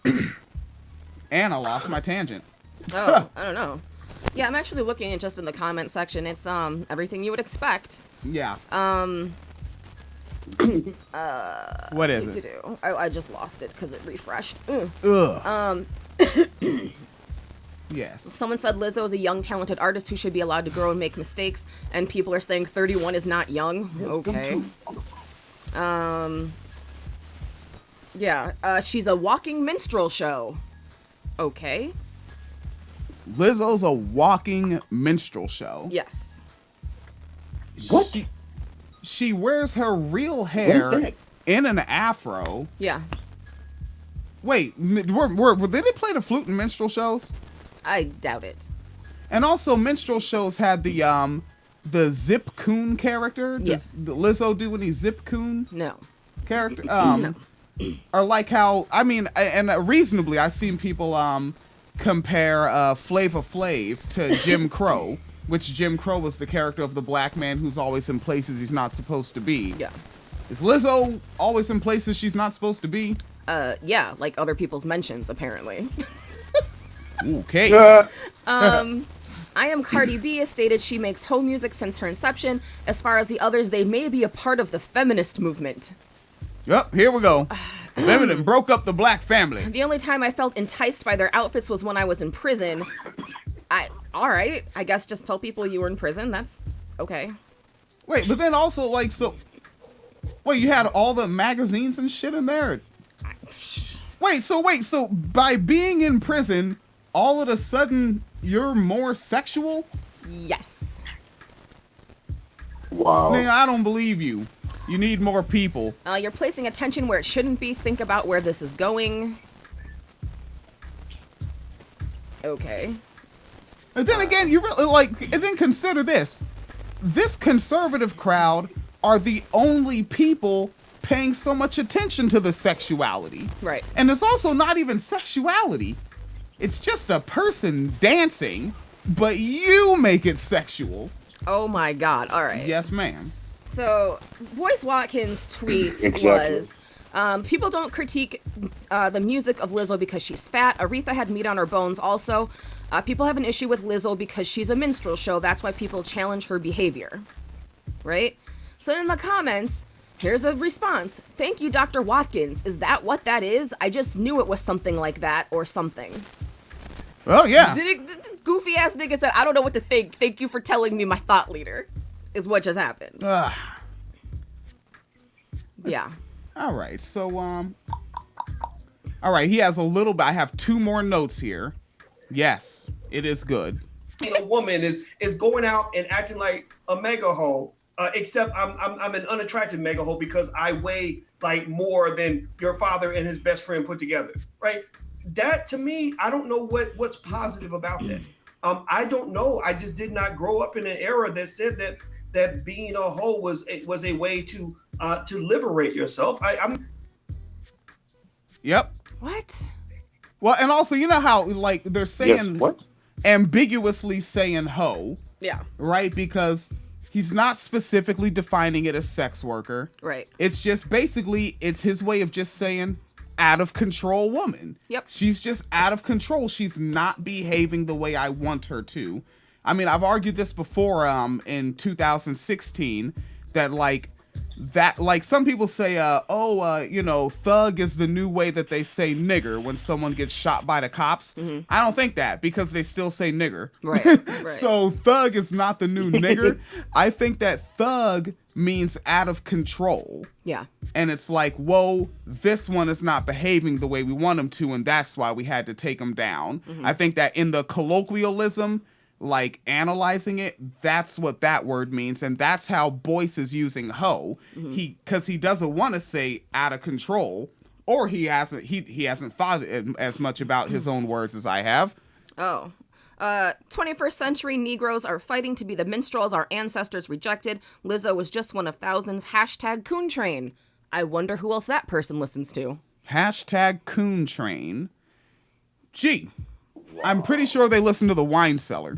I lost my tangent. Oh, I don't know. Yeah, I'm actually looking at just in the comment section. It's everything you would expect. Yeah. What is it? I just lost it because it refreshed. Ugh. Yes. Someone said Lizzo is a young, talented artist who should be allowed to grow and make mistakes, and people are saying 31 is not young. Okay. Yeah. She's a walking minstrel show. Okay. Lizzo's a walking minstrel show. Yes. What? She wears her real hair in an afro. Yeah. Wait, did they play the flute in minstrel shows? I doubt it. And also, minstrel shows had the Zip Coon character. Yes. Does Lizzo do any Zip Coon No. character? No. Or like how, I mean, and reasonably, I've seen people compare Flava Flav to Jim Crow, which Jim Crow was the character of the black man who's always in places he's not supposed to be. Yeah. Is Lizzo always in places she's not supposed to be? Yeah, like other people's mentions, apparently. Okay. I Am Cardi B has stated she makes hoe music since her inception. As far as the others, they may be a part of the feminist movement. Yep, here we go. Feminine broke up the black family. The only time I felt enticed by their outfits was when I was in prison. Alright, I guess just tell people you were in prison, that's okay. Wait, but then also, like, so... Wait, you had all the magazines and shit in there? Wait, so by being in prison, all of a sudden, you're more sexual? Yes. Wow. Man, I don't believe you. You need more people. You're placing attention where it shouldn't be. Think about where this is going. Okay. And then again, you really, like, and then consider this. This conservative crowd are the only people paying so much attention to the sexuality. Right. And it's also not even sexuality. It's just a person dancing, but you make it sexual. Oh my god, alright. Yes, ma'am. So, Boyce Watkins' tweet Exactly. was, people don't critique the music of Lizzo because she's fat. Aretha had meat on her bones also. People have an issue with Lizzo because she's a minstrel show. That's why people challenge her behavior. Right? So in the comments, here's a response. Thank you, Dr. Watkins. Is that what that is? I just knew it was something like that or something. Well, yeah. This goofy ass nigga said, I don't know what to think. Thank you for telling me, my thought leader. Is what just happened. Yeah. All right. So, all right. He has a little bit. I have 2 more notes here. Yes, it is good. A woman is going out and acting like a mega hoe, except I'm an unattractive mega hoe because I weigh like more than your father and his best friend put together, right? That to me, I don't know what's positive about that. I don't know. I just did not grow up in an era that said that being a hoe was a way to liberate yourself. I'm. Yep. What? Well, and also, you know how, like, they're saying, Yes, what? ambiguously saying hoe, Yeah. right? Because he's not specifically defining it as sex worker. Right. It's just basically, it's his way of just saying out of control woman. Yep. She's just out of control. She's not behaving the way I want her to. I mean, I've argued this before in 2016 that like some people say, thug is the new way that they say nigger when someone gets shot by the cops. Mm-hmm. I don't think that because they still say nigger. Right. Right. So thug is not the new nigger. I think that thug means out of control. Yeah. And it's like, whoa, this one is not behaving the way we want him to, and that's why we had to take him down. Mm-hmm. I think that in the colloquialism, like analyzing it, that's what that word means, and that's how Boyce is using hoe. Because he doesn't want to say out of control, or he hasn't thought as much about his own words as I have. Oh. 21st century Negroes are fighting to be the minstrels our ancestors rejected. Lizzo was just one of thousands. Hashtag Coon Train. I wonder who else that person listens to. Hashtag Coon Train. Gee, I'm pretty sure they listen to the Wine Cellar.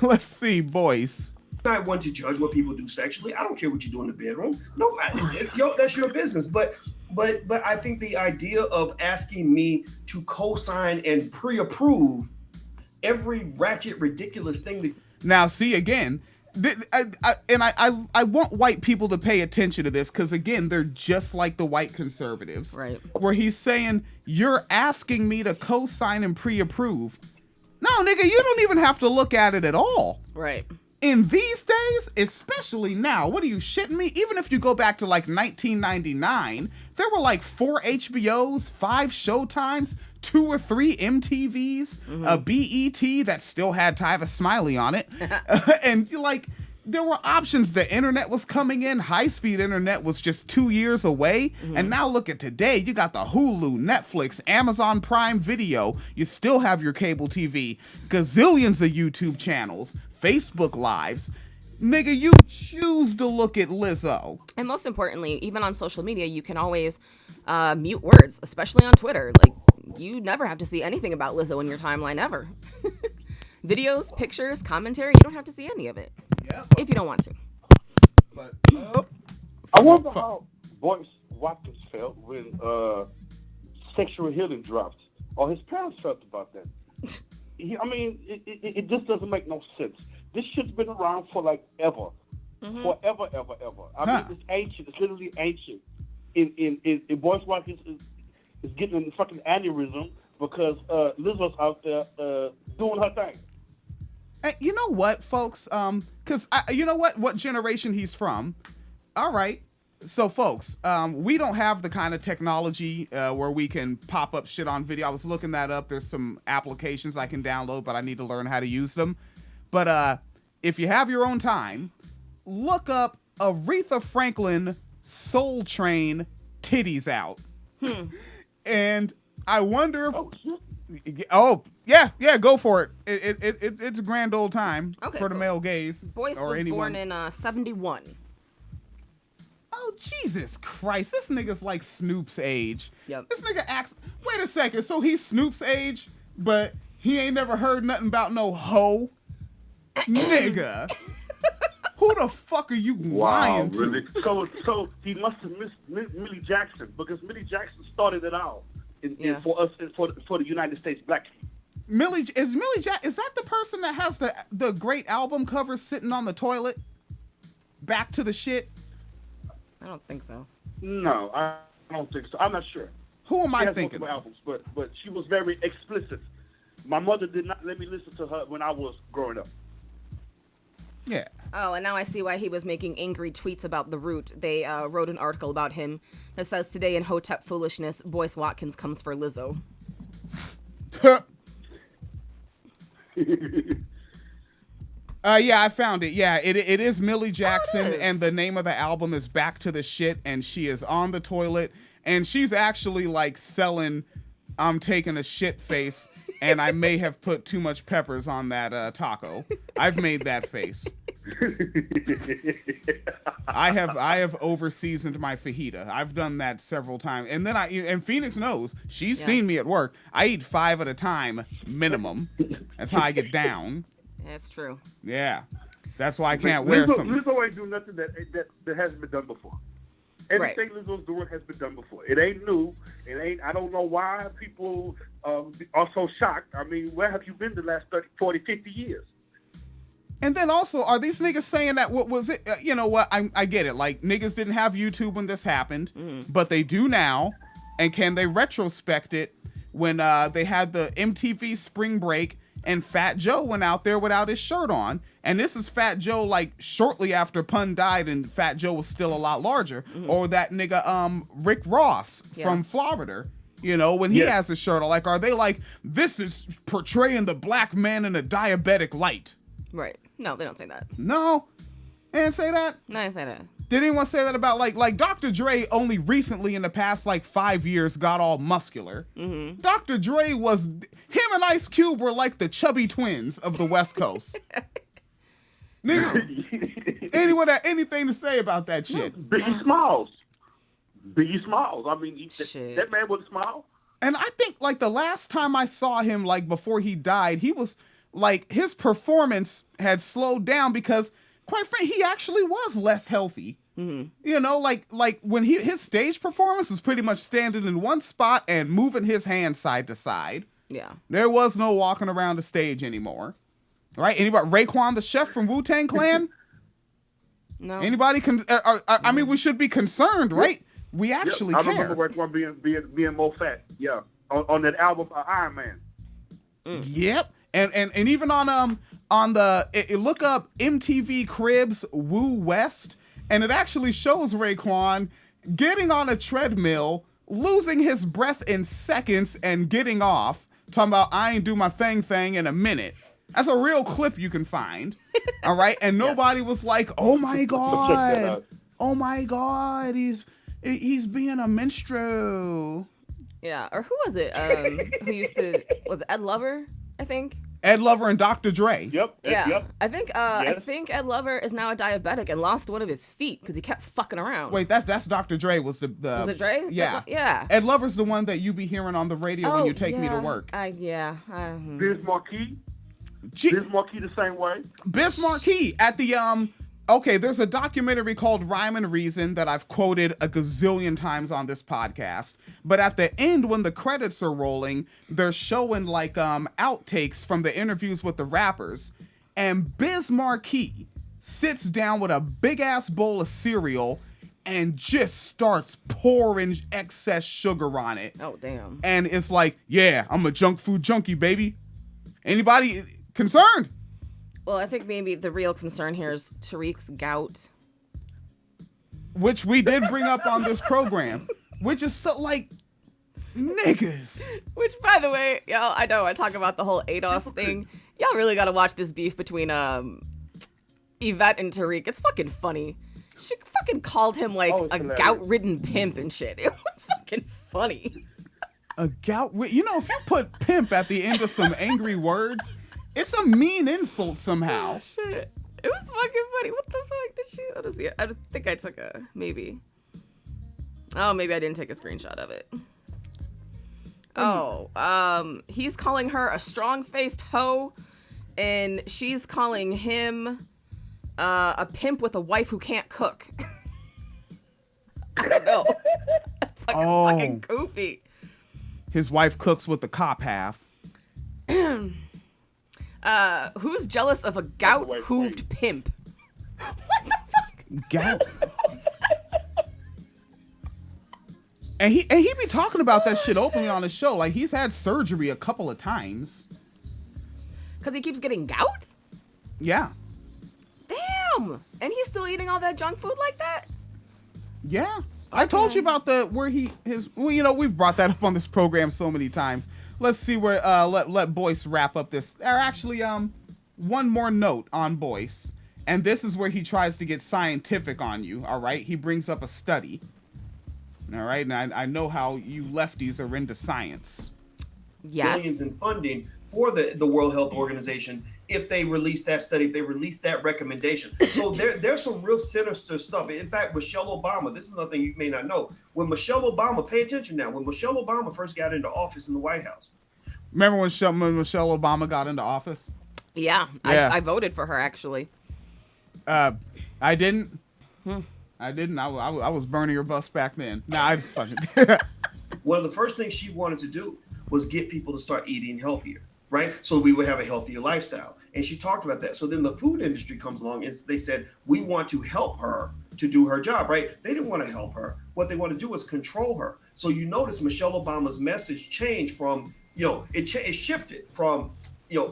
Let's see, Boyce. Not one to judge what people do sexually. I don't care what you do in the bedroom. No, that's your business. But I think the idea of asking me to co-sign and pre-approve every ratchet, ridiculous thing that Now, see, again, I want white people to pay attention to this because, again, they're just like the white conservatives. Right. Where he's saying, you're asking me to co-sign and pre-approve. No, nigga, you don't even have to look at it at all. Right. In these days, especially now, what are you shitting me? Even if you go back to like 1999, there were like 4 HBOs, 5 Showtimes, 2 or 3 MTVs, a BET that still had Tyva Smiley on it. And like, there were options. The internet was coming in. High-speed internet was just 2 years away. And now look at today. You got the Hulu, Netflix, Amazon Prime Video. You still have your cable TV, gazillions of YouTube channels, Facebook Lives. Nigga, you choose to look at Lizzo. And most importantly, even on social media, you can always mute words, especially on Twitter. Like, you never have to see anything about Lizzo in your timeline ever. Videos, pictures, commentary, you don't have to see any of it. Yeah, if you don't want to. But I wonder how Boyce Watkins felt when Sexual Healing dropped, or his parents felt about that. It just doesn't make no sense. This shit's been around for like ever. Forever, ever, ever. I mean, it's ancient. It's literally ancient. In Boyce Watkins is getting a fucking aneurysm because Lizzo's out there doing her thing. And you know what, folks? Because you know what generation he's from. All right. So, folks, we don't have the kind of technology where we can pop up shit on video. I was looking that up. There's some applications I can download, but I need to learn how to use them. But if you have your own time, look up Aretha Franklin Soul Train Titties Out. And I wonder if... Oh, yeah, go for it. It's a grand old time for the male gaze. Boyce was born in 71. Oh, Jesus Christ. This nigga's like Snoop's age. Yep. This nigga acts... Wait a second. So he's Snoop's age, but he ain't never heard nothing about no hoe? Nigga. Who the fuck are you lying to? Really? So he must have missed Millie Jackson, because Millie Jackson started it all for us, for the United States black people. Is that the person that has the great album cover sitting on the toilet? Back to the shit? I don't think so. No, I don't think so. I'm not sure. Who am I has thinking? Multiple albums, but she was very explicit. My mother did not let me listen to her when I was growing up. Yeah. Oh, and now I see why he was making angry tweets about the Root. They wrote an article about him that says, today in Hotep foolishness, Boyce Watkins comes for Lizzo. Yeah, I found it. Yeah, it is Millie Jackson, and the name of the album is Back to the Shit, and she is on the toilet, and she's actually like selling I'm taking a shit face, and I may have put too much peppers on that taco. I've made that face. I have over seasoned my fajita. I've done that several times, and then and Phoenix knows. She's seen me at work. I eat 5 at a time minimum. That's how I get down. That's true. Yeah, that's why I can't wear some. Lizzo ain't doing nothing that hasn't been done before. Everything Lizzo's doing has been done before. It ain't new. It ain't. I don't know why people are so shocked. I mean, where have you been the last 30, 40, 50 years? And then also, are these niggas saying that, what was it? You know what? I get it. Like, niggas didn't have YouTube when this happened, but they do now. And can they retrospect it when they had the MTV Spring Break and Fat Joe went out there without his shirt on? And this is Fat Joe, like, shortly after Pun died and Fat Joe was still a lot larger. Or that nigga, Rick Ross from Florida. You know, when he has his shirt on. Like, are they like, this is portraying the black man in a diabetic light? Right. No, they don't say that. No? They didn't say that? No, I didn't say that. Did anyone say that about, like Dr. Dre only recently in the past, like, 5 years got all muscular? Dr. Dre was, him and Ice Cube were like the chubby twins of the West Coast. Nigga, anyone have anything to say about that shit? Biggie Smalls. I mean, that man was small. And I think, like, the last time I saw him, like, before he died, he was, like, his performance had slowed down because, quite frankly, he actually was less healthy. You know, like when his stage performance was pretty much standing in one spot and moving his hands side to side. Yeah. There was no walking around the stage anymore. Right? Anybody? Raekwon the Chef from Wu-Tang Clan? No. Anybody I mean, we should be concerned, right? We actually I care. remember Raekwon being more fat. Yeah, on that album Iron Man. Yep. And even on the look up MTV Cribs Woo West, and it actually shows Raekwon getting on a treadmill, losing his breath in seconds, and getting off, talking about I ain't do my thing in a minute. That's a real clip you can find. All right, and nobody was like, "Oh my god, oh my god, he's being a minstrel." Yeah, or who was it? Who used to was it Ed Lover? I think. Ed Lover and Dr. Dre. Yep. Yeah, Yep. I think Ed Lover is now a diabetic and lost one of his feet because he kept fucking around. Wait, that's Dr. Dre was the Was it Dre? Yeah. Yeah. Ed Lover's the one that you be hearing on the radio when you take me to work. Biz Markie. Gee, Biz Markie the same way. Biz Markie at the okay, there's a documentary called Rhyme and Reason that I've quoted a gazillion times on this podcast. But at the end, when the credits are rolling, they're showing like outtakes from the interviews with the rappers. And Biz Markie sits down with a big ass bowl of cereal and just starts pouring excess sugar on it. Oh damn. And it's like, yeah, I'm a junk food junkie, baby. Anybody concerned? Well, I think maybe the real concern here is Tariq's gout. Which we did bring up on this program. Which is so, like, niggas. Which, by the way, y'all, I know I talk about the whole ADOS thing. Y'all really gotta watch this beef between Yvette and Tariq. It's fucking funny. She fucking called him, like, a gout-ridden pimp and shit. It was fucking funny. A gout... You know, if you put pimp at the end of some angry words... It's a mean insult somehow. Oh, shit. It was fucking funny. What the fuck did she... Let us see. I think I took a... Maybe. Oh, maybe I didn't take a screenshot of it. Oh, he's calling her a strong-faced hoe, and she's calling him a pimp with a wife who can't cook. I don't know. Fucking goofy. His wife cooks with the cop half. Who's jealous of a gout-hooved pimp? What the fuck? Gout. And he be talking about that shit openly on his show. Like, he's had surgery a couple of times. Because he keeps getting gout? Yeah. Damn! And he's still eating all that junk food like that? Yeah. I told you about well, you know, we've brought that up on this program so many times. Let's see where, let Boyce wrap up this. Or actually, one more note on Boyce. And this is where he tries to get scientific on you, all right? He brings up a study. All right, and I know how you lefties are into science. Yes. Billions in funding for the World Health Organization if they release that study, if they release that recommendation. So there's some real sinister stuff. In fact, Michelle Obama, this is nothing you may not know. When Michelle Obama, pay attention now, when Michelle Obama first got into office in the White House. Remember when Michelle Obama got into office? Yeah. I voted for her, actually. I didn't. I didn't. I was burning your bus back then. Nah, I fucking. One of the first things she wanted to do was get people to start eating healthier, right? So we would have a healthier lifestyle. And she talked about that. So then the food industry comes along and they said, we want to help her to do her job, right? They didn't want to help her. What they want to do is control her. So you notice Michelle Obama's message changed from, it shifted from,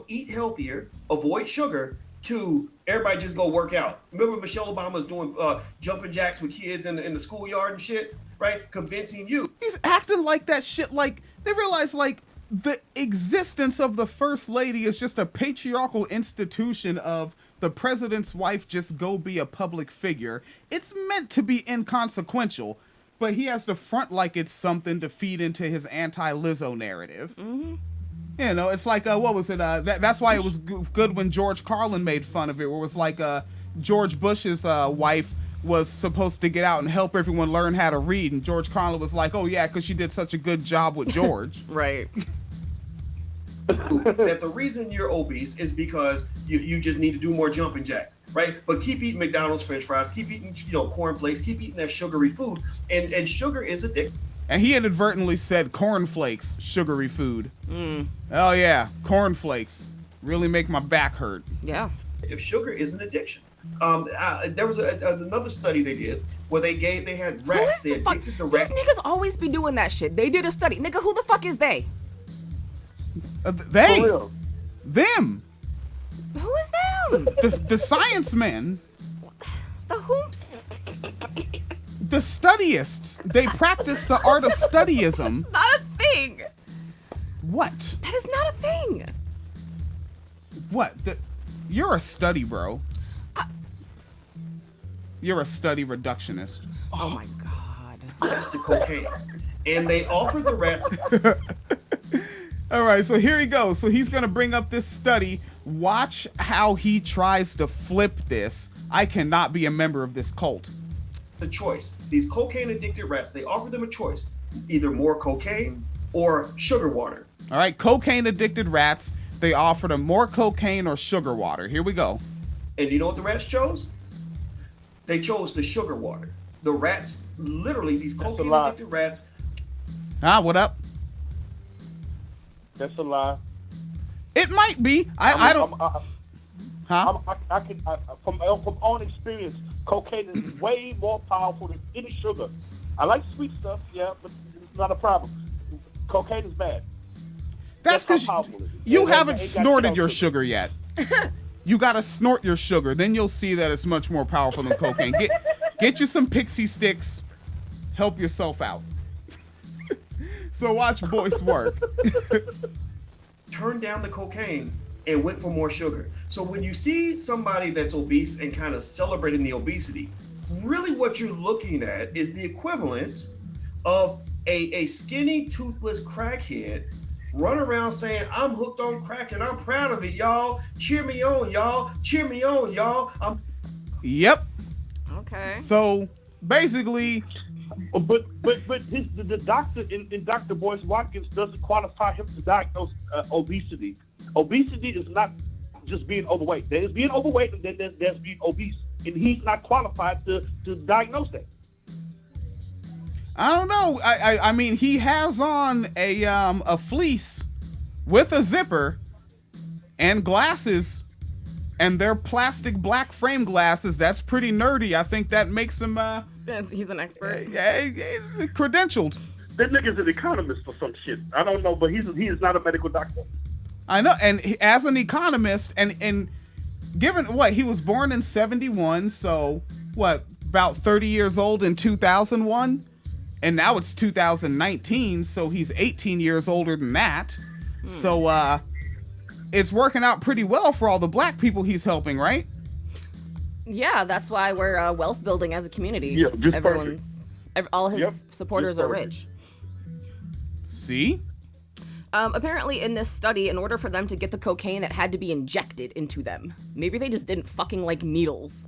eat healthier, avoid sugar, to everybody just go work out. Remember Michelle Obama's doing jumping jacks with kids in the schoolyard and shit, right? Convincing you. He's acting like that shit. Like, they realize, like, the existence of the first lady is just a patriarchal institution of the president's wife just go be a public figure. It's meant to be inconsequential, but he has to front like it's something to feed into his anti-Lizzo narrative. Mm-hmm. It's like, what was it? That's why it was good when George Carlin made fun of it, where it was like George Bush's wife was supposed to get out and help everyone learn how to read. And George Carlin was like, oh, yeah, because she did such a good job with George. Right. That the reason you're obese is because you just need to do more jumping jacks, right? But keep eating McDonald's French fries, keep eating, cornflakes, keep eating that sugary food. And sugar is addictive. And he inadvertently said cornflakes, sugary food. Oh, yeah, cornflakes really make my back hurt. Yeah. If sugar is an addiction. There was another study they did where they had rats. They addicted the These rat. niggas always be doing that shit. They did a study. Nigga, who the fuck is they? They, For real. them, Who is them? the science men, The whomps? the studyists. They practice the art of studyism. Not a thing. What? That is not a thing. What? You're a study, bro. You're a study reductionist. Oh my god. Rats to cocaine, and they offered the rats. All right, so here he goes. So he's going to bring up this study. Watch how he tries to flip this. I cannot be a member of this cult. The choice. These cocaine addicted rats, they offered them a choice, either more cocaine or sugar water. All right, cocaine addicted rats. They offered them more cocaine or sugar water. Here we go. And you know what the rats chose? They chose the sugar water. The rats, literally, these cocaine addicted rats. What up? That's a lie. It might be. I don't. From own experience, cocaine is way more powerful than any sugar. I like sweet stuff, yeah, but it's not a problem. Cocaine is bad. That's because you Ain't haven't got snorted your sugar. sugar yet. You gotta snort your sugar, then you'll see that it's much more powerful than cocaine. Get you some pixie sticks. Help yourself out. So watch Boyce work. Turned down the cocaine and went for more sugar. So when you see somebody that's obese and kind of celebrating the obesity, really what you're looking at is the equivalent of a skinny, toothless crackhead run around saying, I'm hooked on crack and I'm proud of it, y'all. Cheer me on, y'all. Cheer me on, y'all. Yep. Okay. So basically, But the doctor in Dr. Boyce Watkins doesn't qualify him to diagnose obesity. Obesity is not just being overweight. There's being overweight and then there's being obese. And he's not qualified to diagnose that. I don't know. I mean, he has on a fleece with a zipper and glasses, and they're plastic black frame glasses. That's pretty nerdy. I think that makes him He's an expert. he's credentialed. That nigga's an economist or some shit. I don't know, but he is not a medical doctor. I know, and as an economist, and given what he was born in 1971, so what, about 30 years old in 2001, and now it's 2019, so he's 18 years older than that. So it's working out pretty well for all the black people he's helping, right? Yeah, that's why we're wealth building as a community. Yeah, just perfect. All his Yep, supporters just are perfect. rich. See? Apparently, in this study, in order for them to get the cocaine, it had to be injected into them. Maybe they just didn't fucking like needles.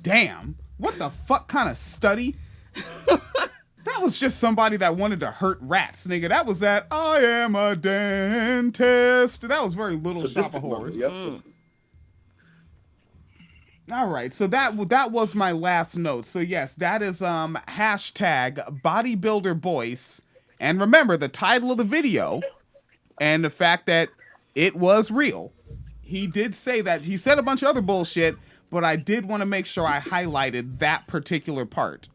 Damn. What the fuck kind of study? That was just somebody that wanted to hurt rats, nigga. That was that I am a dentist. That was very Little Shop of Horrors. Yep. All right, so that was my last note. So yes, that is hashtag bodybuilder Boyce. And remember the title of the video and the fact that it was real. He did say that. He said a bunch of other bullshit, but I did want to make sure I highlighted that particular part.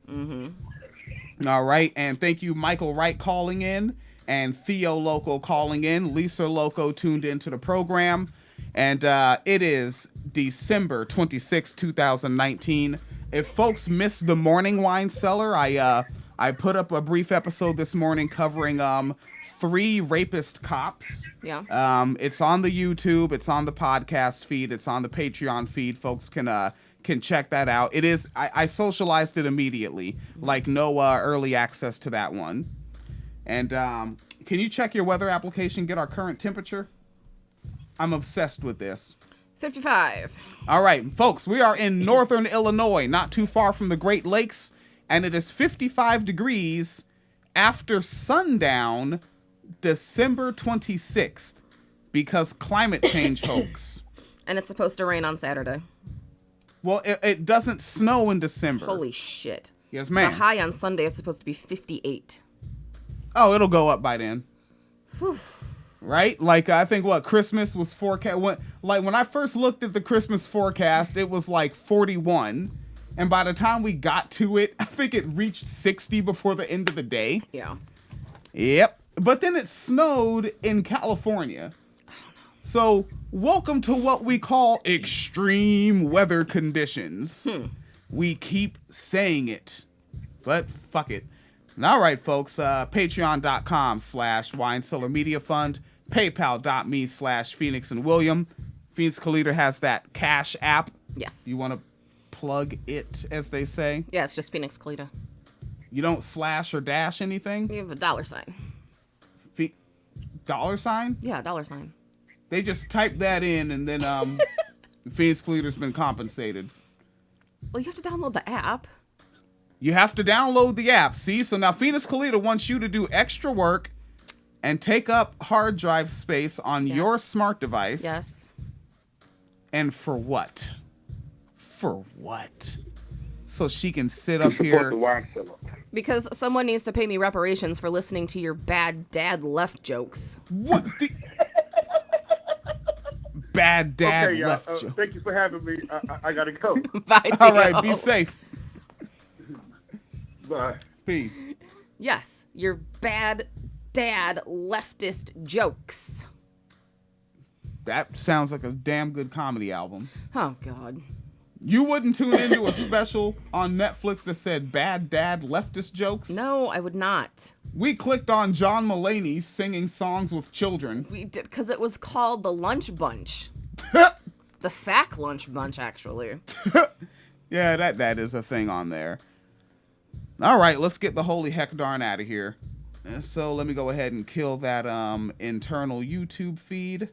All right, and thank you, Michael Wright, calling in, and Theo Loco calling in. Lisa Loco tuned into the program, and it is December 26, 2019. If folks missed the Morning Wine Cellar, I put up a brief episode this morning covering 3 rapist cops. Yeah. It's on the YouTube, it's on the podcast feed, it's on the Patreon feed. Folks can check that out. It is I socialized it immediately, like no early access to that one. And can you check your weather application, get our current temperature? I'm obsessed with this. 55. All right, folks, we are in northern Illinois, not too far from the Great Lakes, and it is 55 degrees after sundown, December 26th, because climate change hoax. And it's supposed to rain on Saturday. Well, it doesn't snow in December. Holy shit. Yes, ma'am. The high on Sunday is supposed to be 58. Oh, it'll go up by then. Whew. Right? Like, I think Christmas was forecast. When I first looked at the Christmas forecast, it was like 41. And by the time we got to it, I think it reached 60 before the end of the day. Yeah. Yep. But then it snowed in California. So, welcome to what we call extreme weather conditions. We keep saying it, but fuck it. All right, folks, patreon.com/Wine Media Fund, paypal.me/Phoenix and William. Phoenix Kalita has that Cash app. Yes. You want to plug it, as they say? Yeah, it's just Phoenix Kalita. You don't slash or dash anything? You have a $sign. $sign? Yeah, $sign. They just type that in, and then Phoenix Kalita's been compensated. Well, you have to download the app. You have to download the app, see? So now Phoenix Kalita wants you to do extra work and take up hard drive space on your smart device. Yes. And for what? For what? So she can sit up here. The wine cellar. Because someone needs to pay me reparations for listening to your bad dad left jokes. What the... Bad dad Okay, left y'all. joke. Thank you for having me. I gotta go. Bye, All right, Theo. be safe. Bye. Peace. Yes, your bad dad leftist jokes. That sounds like a damn good comedy album. Oh, God. You wouldn't tune into a special on Netflix that said bad dad leftist jokes? No, I would not. We clicked on John Mulaney singing songs with children. We did, because it was called the Lunch Bunch. The Sack Lunch Bunch, actually. Yeah, that is a thing on there. All right, let's get the holy heck darn out of here. So let me go ahead and kill that internal YouTube feed.